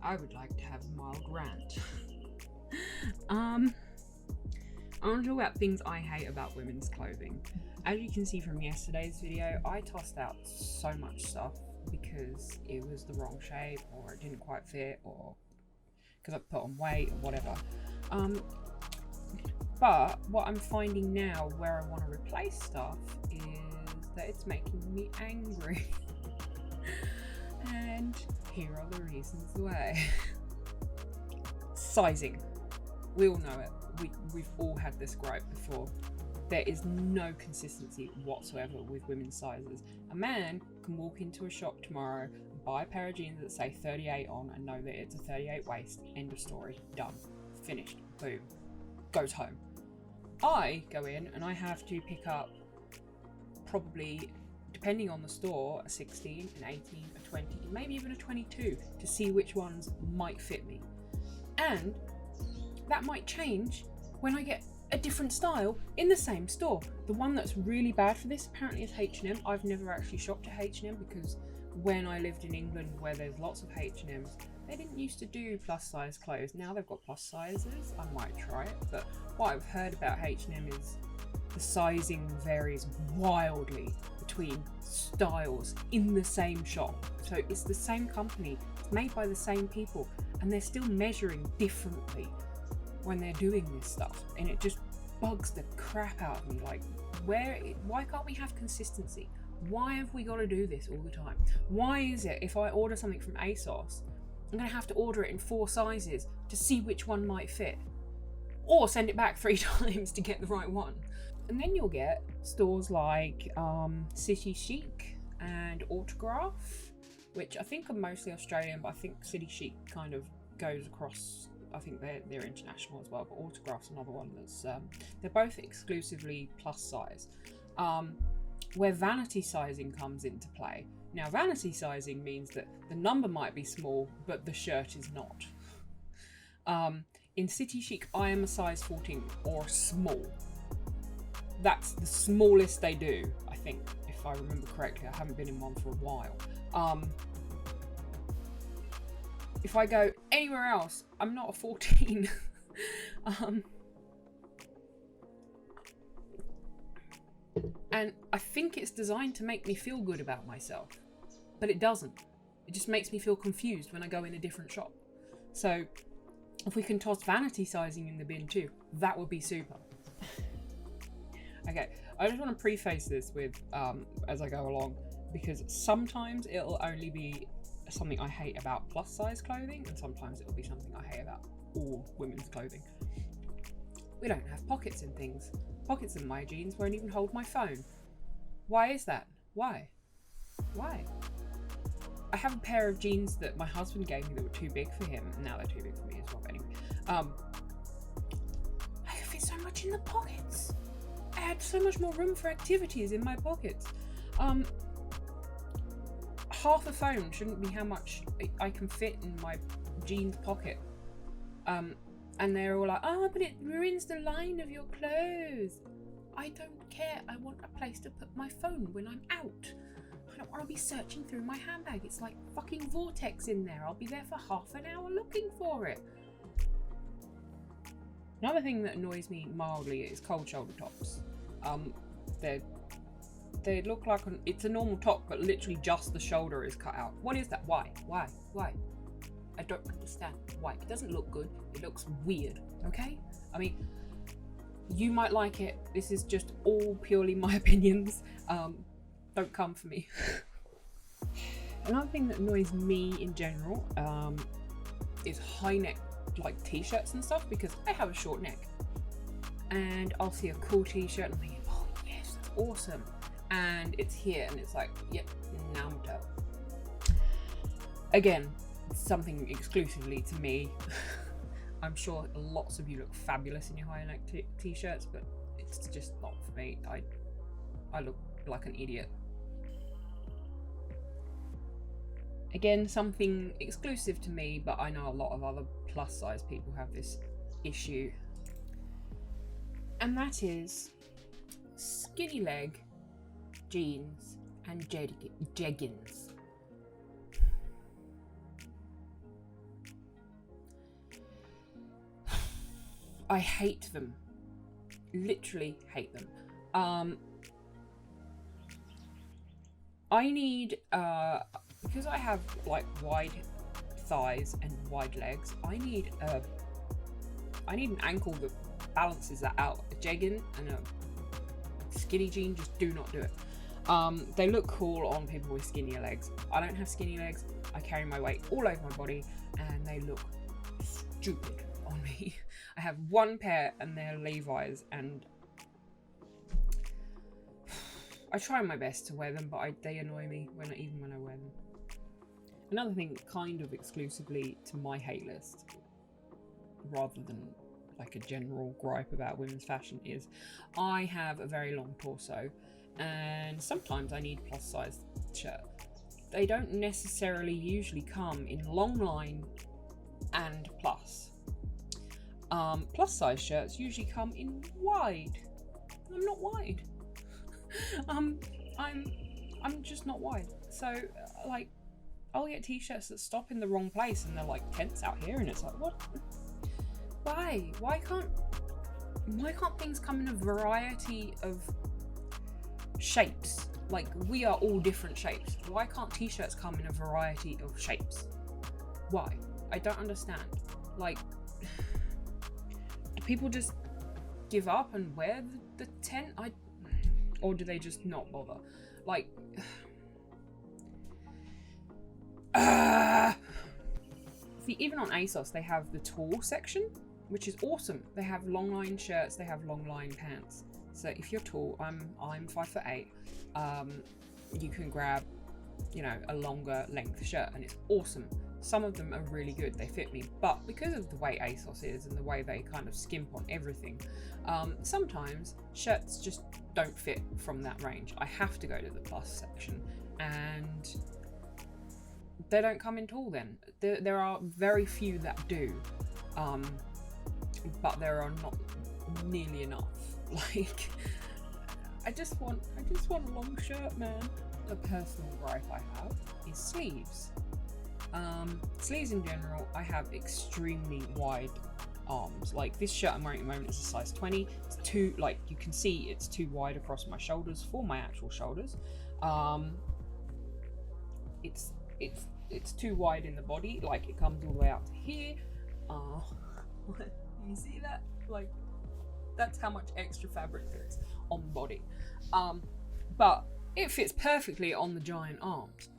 I would like to have a mild rant. I want to talk about things I hate about women's clothing. As you can see from yesterday's video, I tossed out so much stuff because it was the wrong shape, or it didn't quite fit, or because I put on weight, or whatever. But what I'm finding now where I want to replace stuff is that it's making me angry. And here are the reasons why. Sizing. We all know it. We've all had this gripe before. There is no consistency whatsoever with women's sizes. A man can walk into a shop tomorrow and buy a pair of jeans that say 38 on and know that it's a 38 waist. End of story. Done. Finished. Boom. Goes home. I go in and I have to pick up probably, depending on the store, a 16, an 18, a 20, maybe even a 22 to see which ones might fit me. And that might change when I get a different style in the same store. The one that's really bad for this apparently is H&M. I've never actually shopped at H&M because when I lived in England where there's lots of H&Ms, they didn't used to do plus size clothes. Now they've got plus sizes. I might try it, but what I've heard about H&M is the sizing varies wildly between styles in the same shop. So it's the same company, it's made by the same people, and they're still measuring differently when they're doing this stuff, and it just bugs the crap out of me. Like, why can't we have consistency? Why have we got to do this all the time? Why is it if I order something from Asos, I'm going to have to order it in 4 sizes to see which one might fit, or send it back 3 times to get the right one? And then you'll get stores like City Chic and Autograph, which I think are mostly Australian, but I think City Chic kind of goes across. I think they're international as well, but Autograph's another one that's they're both exclusively plus size, where vanity sizing comes into play. Now, vanity sizing means that the number might be small, but the shirt is not. In City Chic, I am a size 14 or small. That's the smallest they do, I think, if I remember correctly. I haven't been in one for a while. If I go anywhere else, I'm not a 14. And I think it's designed to make me feel good about myself, but it doesn't. It just makes me feel confused when I go in a different shop. So if we can toss vanity sizing in the bin too, that would be super. Okay, I just want to preface this with, as I go along, because sometimes it'll only be something I hate about plus size clothing, and sometimes it'll be something I hate about all women's clothing. We don't have pockets in things. Pockets in my jeans won't even hold my phone. Why is that? Why? I have a pair of jeans that my husband gave me that were too big for him, and now they're too big for me as well, but anyway. I could fit so much in the pockets. I had so much more room for activities in my pockets. Half a phone shouldn't be how much I can fit in my jeans pocket. And they're all like, oh, but it ruins the line of your clothes. I don't care. I want a place to put my phone when I'm out. I don't want to be searching through my handbag. It's like fucking Vortex in there. I'll be there for half an hour looking for it. Another thing that annoys me mildly is cold shoulder tops. They look like it's a normal top, but literally just the shoulder is cut out. What is that? Why? I don't understand why. It doesn't look good. It looks weird, okay? I mean, you might like it. This is just all purely my opinions. Don't come for me. Another thing that annoys me in general is high neck like t-shirts and stuff, because I have a short neck. And I'll see a cool t-shirt and I'm thinking, oh yes, that's awesome. And it's here and it's like, yep, now I'm done. Again, something exclusively to me. I'm sure lots of you look fabulous in your high neck t-shirts, but it's just not for me. I look like an idiot. Again, something exclusive to me, but I know a lot of other plus size people have this issue. And that is skinny leg jeans and jeggings. I hate them. Literally hate them. I need, because I have like wide thighs and wide legs, I need an ankle that balances that out. A jegging and a skinny jean just do not do it. They look cool on people with skinnier legs. I don't have skinny legs. I carry my weight all over my body and they look stupid on me. I have one pair and they're Levi's, and I try my best to wear them, but they annoy me even when I wear them. Another thing kind of exclusively to my hate list, rather than like a general gripe about women's fashion, is I have a very long torso and sometimes I need plus size shirt. They don't necessarily usually come in long line and plus. Plus size shirts usually come in wide. I'm not wide. I'm just not wide. So like I'll get t-shirts that stop in the wrong place and they're like tents out here, and it's like, what? Why can't things come in a variety of shapes? Like, we are all different shapes. Why can't t-shirts come in a variety of shapes? Why? I don't understand. Like, do people just give up and wear the tent? Or do they just not bother? Like, see, even on Asos, they have the tall section, which is awesome. They have long line shirts, they have long line pants. So if you're tall, I'm 5'8", you can grab, a longer length shirt, and it's awesome. Some of them are really good, they fit me, but because of the way Asos is and the way they kind of skimp on everything, sometimes shirts just don't fit from that range. I have to go to the plus section, and they don't come in tall then. There are very few that do, but there are not nearly enough. Like, I just want a long shirt, man. A personal gripe I have is sleeves. Sleeves in general, I have extremely wide arms. Like, this shirt I'm wearing at the moment is a size 20. It's too, like, you can see it's too wide across my shoulders for my actual shoulders. It's too wide in the body, like it comes all the way out to here. You see that? Like, that's how much extra fabric there is on the body. But it fits perfectly on the giant arms.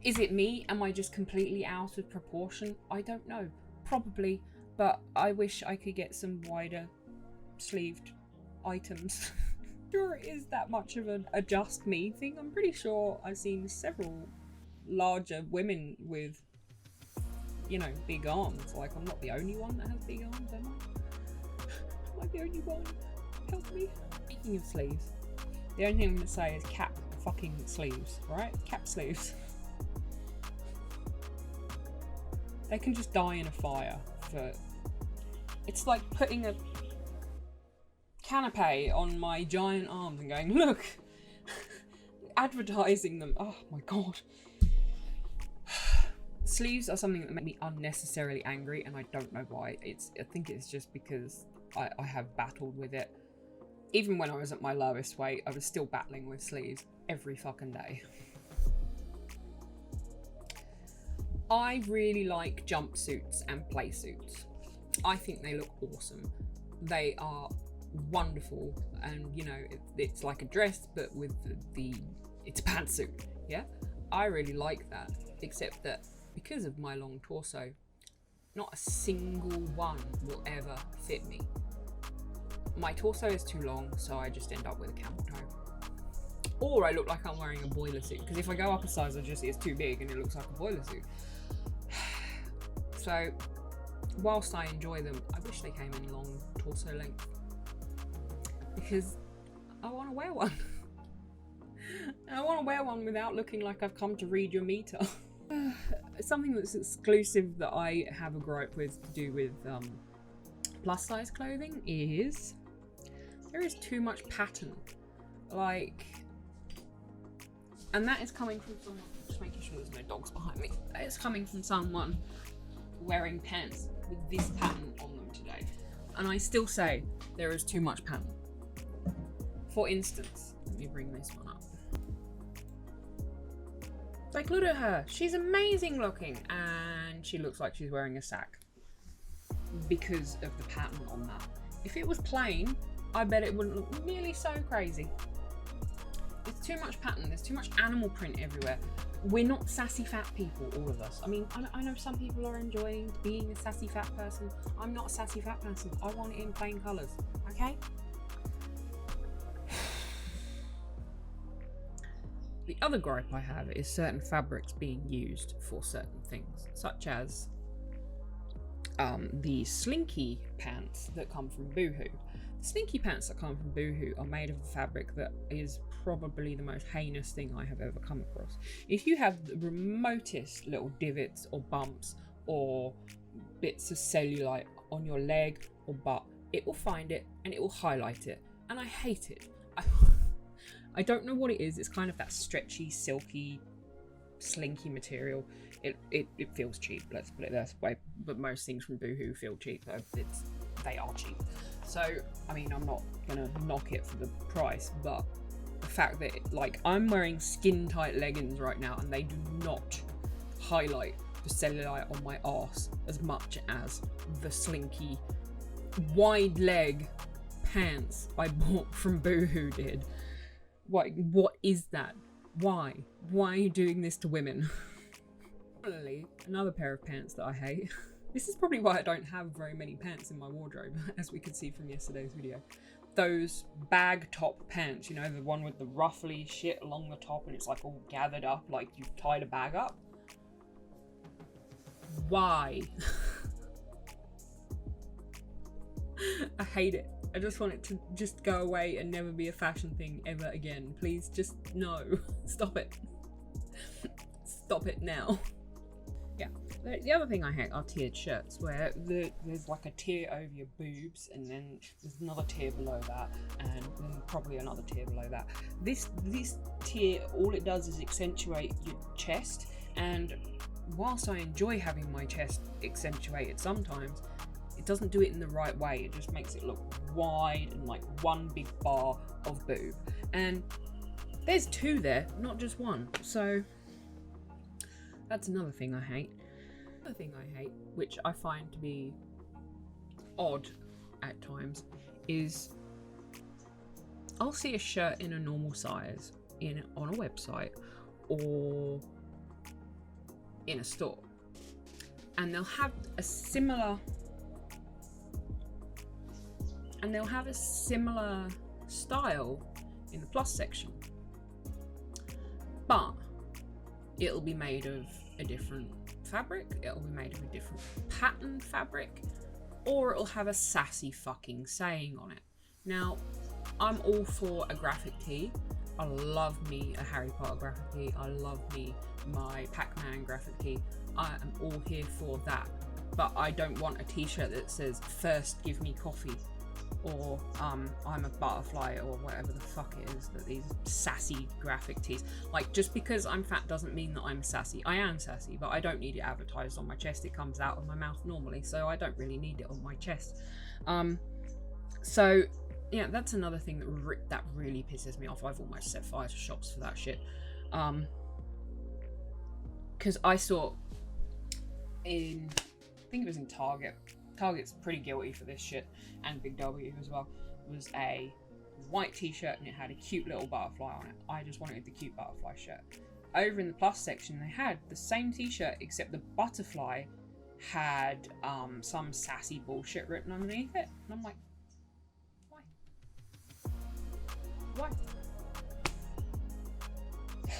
Is it me? Am I just completely out of proportion? I don't know. Probably, but I wish I could get some wider sleeved items. Sure, it is that much of a just me thing. I'm pretty sure I've seen several larger women with, big arms. Like, I'm not the only one that has big arms, am I? Am I the only one? Help me. Speaking of sleeves, the only thing I'm going to say is cap fucking sleeves, right? Cap sleeves. They can just die in a fire. It's like putting a canapé on my giant arms and going, look, advertising them. Oh my god. Sleeves are something that make me unnecessarily angry, and I don't know why. I think it's just because I have battled with it. Even when I was at my lowest weight, I was still battling with sleeves every fucking day. I really like jumpsuits and play suits. I think they look awesome. They are wonderful, and it's like a dress but with it's a pantsuit. Yeah, I really like that, except that because of my long torso, not a single one will ever fit me. My torso is too long, so I just end up with a camel toe, or I look like I'm wearing a boiler suit, because if I go up a size, it's too big and it looks like a boiler suit. So whilst I enjoy them, I wish they came in long torso length, because I want to wear one. And I want to wear one without looking like I've come to read your meter. Something that's exclusive that I have a gripe with to do with plus size clothing is there is too much pattern. Like, and that is coming from someone, just making sure there's no dogs behind me. That is coming from someone wearing pants with this pattern on them today. And I still say there is too much pattern. For instance, let me bring this one up. Like, look at her. She's amazing looking. And she looks like she's wearing a sack. Because of the pattern on that. If it was plain, I bet it wouldn't look nearly so crazy. There's too much pattern. There's too much animal print everywhere. We're not sassy fat people, all of us. I mean, I know some people are enjoying being a sassy fat person. I'm not a sassy fat person. I want it in plain colours. Okay? The other gripe I have is certain fabrics being used for certain things, such as the slinky pants that come from Boohoo. The slinky pants that come from Boohoo are made of a fabric that is probably the most heinous thing I have ever come across. If you have the remotest little divots or bumps or bits of cellulite on your leg or butt, it will find it and it will highlight it. And I hate it. I don't know what it is. It's kind of that stretchy, silky, slinky material. It feels cheap, let's put it that way. But most things from Boohoo feel cheap. They are cheap. So, I mean, I'm not gonna knock it for the price, but the fact that, like, I'm wearing skin tight leggings right now and they do not highlight the cellulite on my arse as much as the slinky wide leg pants I bought from Boohoo did. What is that? Why are you doing this to women? Finally, another pair of pants that I hate. This is probably why I don't have very many pants in my wardrobe, as we could see from yesterday's video. Those bag top pants, you know, the one with the ruffly shit along the top and it's like all gathered up like you've tied a bag up. Why? I hate it. I just want it to just go away and never be a fashion thing ever again. Please just no. Stop it. Stop it now. Yeah. The other thing I hate are tiered shirts where there's like a tier over your boobs and then there's another tier below that and then probably another tier below that. This tier, all it does is accentuate your chest, and whilst I enjoy having my chest accentuated sometimes, it doesn't do it in the right way. It just makes it look wide and like one big bar of boob. And there's two there, not just one. So that's another thing I hate. Another thing I hate, which I find to be odd at times, is I'll see a shirt in a normal size on a website or in a store, and they'll have a similar style in the plus section, but it'll be made of a different fabric, it'll be made of a different pattern fabric, or it'll have a sassy fucking saying on it. Now, I'm all for a graphic tee. I love me a Harry Potter graphic tee. I love me my Pac-Man graphic tee. I am all here for that. But I don't want a t-shirt that says, "First give me coffee," or I'm a butterfly, or whatever the fuck it is that these sassy graphic tees. Like, just because I'm fat doesn't mean that I'm sassy. I am sassy, but I don't need it advertised on my chest. It comes out of my mouth normally, so I don't really need it on my chest. So yeah, that's another thing that really pisses me off. I've almost set fire to shops for that shit. Because I saw I think it was in Target. Target's pretty guilty for this shit, and Big W as well. It was a white t-shirt and it had a cute little butterfly on it. I just wanted the cute butterfly shirt. Over in the plus section, they had the same t-shirt except the butterfly had some sassy bullshit written underneath it, and I'm like, why?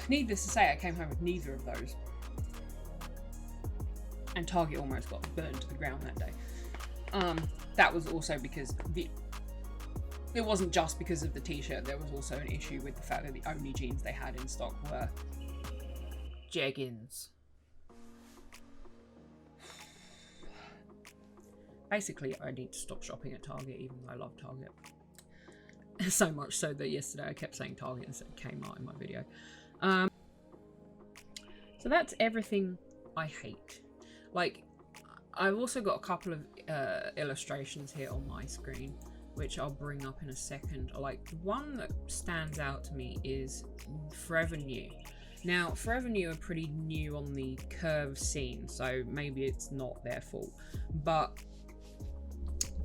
Needless to say, I came home with neither of those, and Target almost got burned to the ground that day. That was also because it wasn't just because of the t-shirt. There was also an issue with the fact that the only jeans they had in stock were jeggings. Basically, I need to stop shopping at Target, even though I love Target. So much so that yesterday I kept saying Target instead of Kmart in my video. So that's everything I hate. Like, I've also got a couple of illustrations here on my screen, which I'll bring up in a second. Like, the one that stands out to me is Forever New. Now, Forever New are pretty new on the curve scene, so maybe it's not their fault, but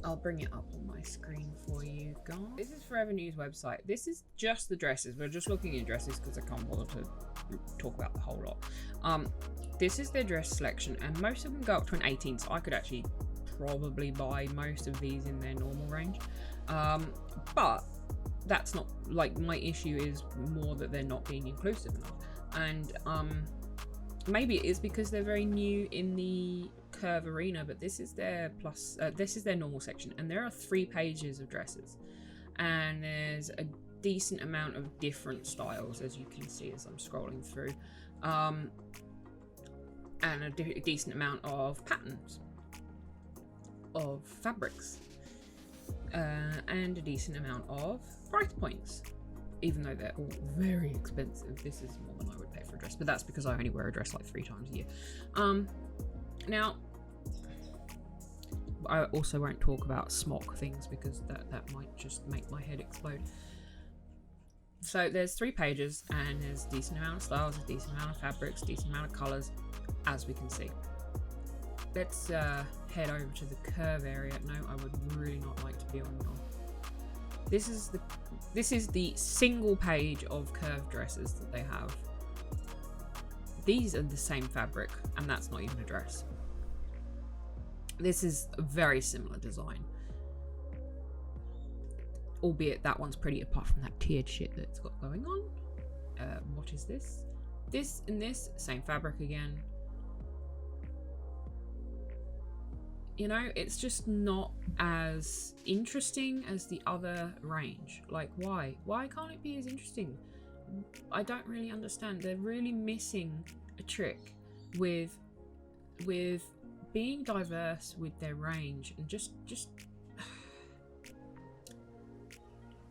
I'll bring it up on my screen for you guys. This is Forever New's website. This is just the dresses. We're just looking at dresses because I can't bother to talk about the whole lot. This is their dress selection, and most of them go up to an 18, so I could actually probably buy most of these in their normal range. But that's not, like, my issue is more that they're not being inclusive enough. And maybe it is because they're very new in the curve arena, but this is their this is their normal section, and there are 3 pages of dresses, and there's a decent amount of different styles, as you can see as I'm scrolling through, and a decent amount of patterns of fabrics, and a decent amount of price points, even though they're all very expensive. This is more than I would pay for a dress, but that's because I only wear a dress like 3 times a year. Now, I also won't talk about smock things because that might just make my head explode. So there's 3 pages, and there's a decent amount of styles, a decent amount of fabrics, a decent amount of colours, as we can see. Let's head over to the curve area. No, I would really not like to be on your... This is the single page of curve dresses that they have. These are the same fabric, and that's not even a dress. This is a very similar design, albeit that one's pretty, apart from that tiered shit that it's got going on. What is this? This and this, same fabric again. You know, it's just not as interesting as the other range. Like, why? Why can't it be as interesting? I don't really understand. They're really missing a trick with being diverse with their range, and just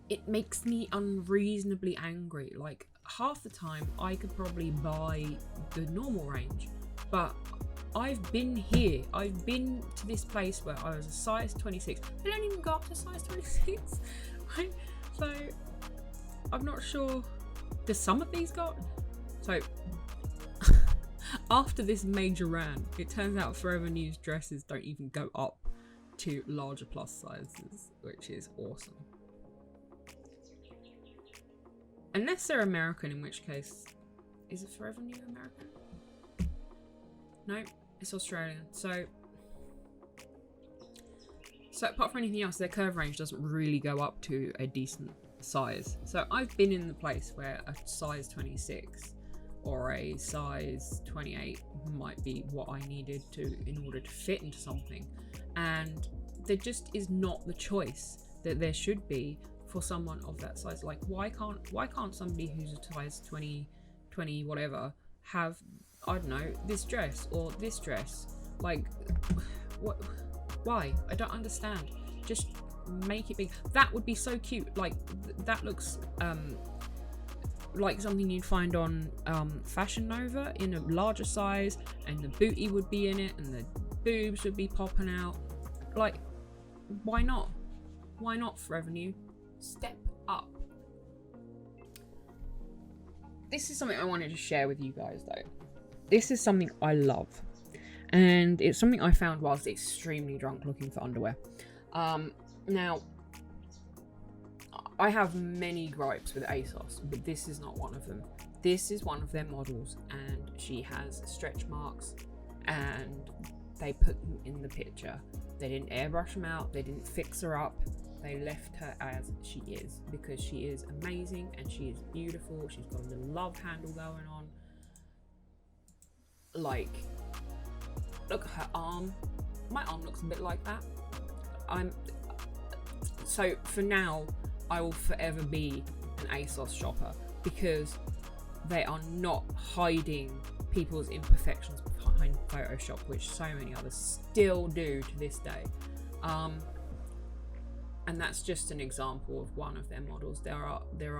it makes me unreasonably angry. Like, half the time I could probably buy the normal range, but I've been here. I've been to this place where I was a size 26. I don't even go up to size 26. Right? So I'm not sure. Does some of these got? So after this major rant, it turns out Forever New's dresses don't even go up to larger plus sizes, which is awesome. Unless they're American, in which case, is it Forever New American? No, it's Australian. So apart from anything else, their curve range doesn't really go up to a decent size. So I've been in the place where a size 26 or a size 28 might be what I needed to in order to fit into something, and there just is not the choice that there should be for someone of that size. Like, why can't somebody who's a size 20 whatever have, I don't know, this dress or this dress? Like, what? Why? I don't understand. Just make it big. That would be so cute. Like, that looks like something you'd find on Fashion Nova in a larger size, and the booty would be in it, and the boobs would be popping out. Like, why not? Why not, Forever New? Step up. This is something I wanted to share with you guys, though. This is something I love, and it's something I found whilst extremely drunk looking for underwear. Now, I have many gripes with Asos, but this is not one of them. This is one of their models, and she has stretch marks, and they put them in the picture. They didn't airbrush them out, they didn't fix her up. They left her as she is, because she is amazing and she is beautiful. She's got a little love handle going on. Like, look at her arm. My arm looks a bit like that. So for now, I will forever be an Asos shopper, because they are not hiding people's imperfections behind Photoshop, which so many others still do to this day. And that's just an example of one of their models. There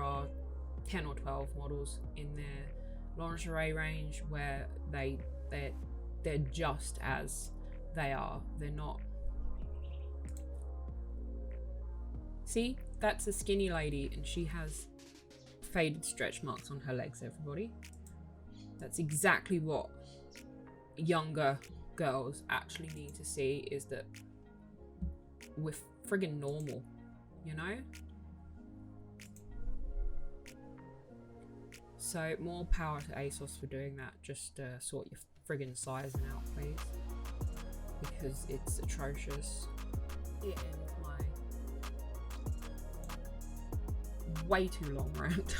are 10 or 12 models in their lingerie range where they're just as they are. They're not. See, that's a skinny lady and she has faded stretch marks on her legs, everybody. That's exactly what younger girls actually need to see, is that we're friggin' normal, you know? So more power to Asos for doing that. Just sort your friggin' sizing out, please, because it's atrocious. It ends my way too long rant.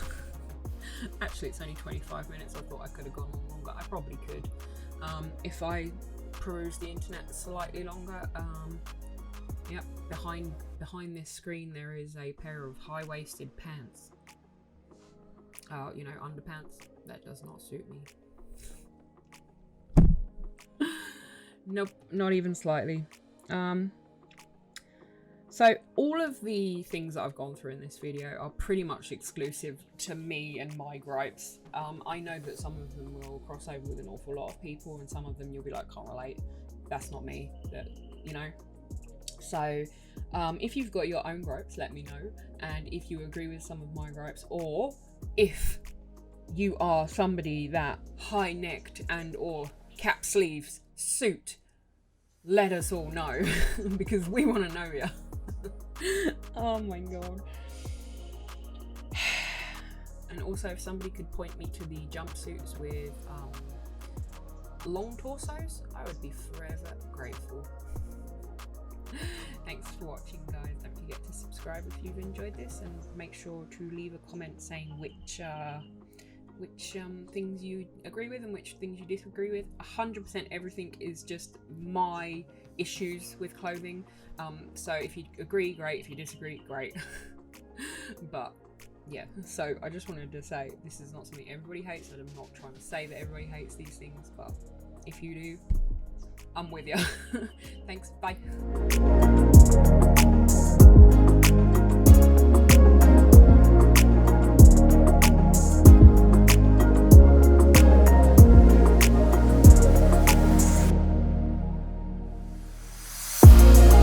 Actually, it's only 25 minutes. I thought I could have gone on longer. I probably could. If I peruse the internet slightly longer. Yep, behind this screen there is a pair of high-waisted pants. You know, underpants. That does not suit me. Nope, not even slightly. So all of the things that I've gone through in this video are pretty much exclusive to me and my gripes. I know that some of them will cross over with an awful lot of people, and some of them you'll be like, can't relate. That's not me. That, you know. So if you've got your own gripes, let me know. And if you agree with some of my gripes, or if you are somebody that high-necked and or cap sleeves suit, let us all know, because we want to know ya. Oh my god. And also, if somebody could point me to the jumpsuits with long torsos, I would be forever grateful. Thanks for watching, guys. Don't forget to subscribe if you've enjoyed this, and make sure to leave a comment saying which things you agree with and which things you disagree with. 100% everything is just my issues with clothing. So if you agree, great. If you disagree, great. But yeah, so I just wanted to say this is not something everybody hates, and I'm not trying to say that everybody hates these things, but if you do, I'm with you. Thanks, bye.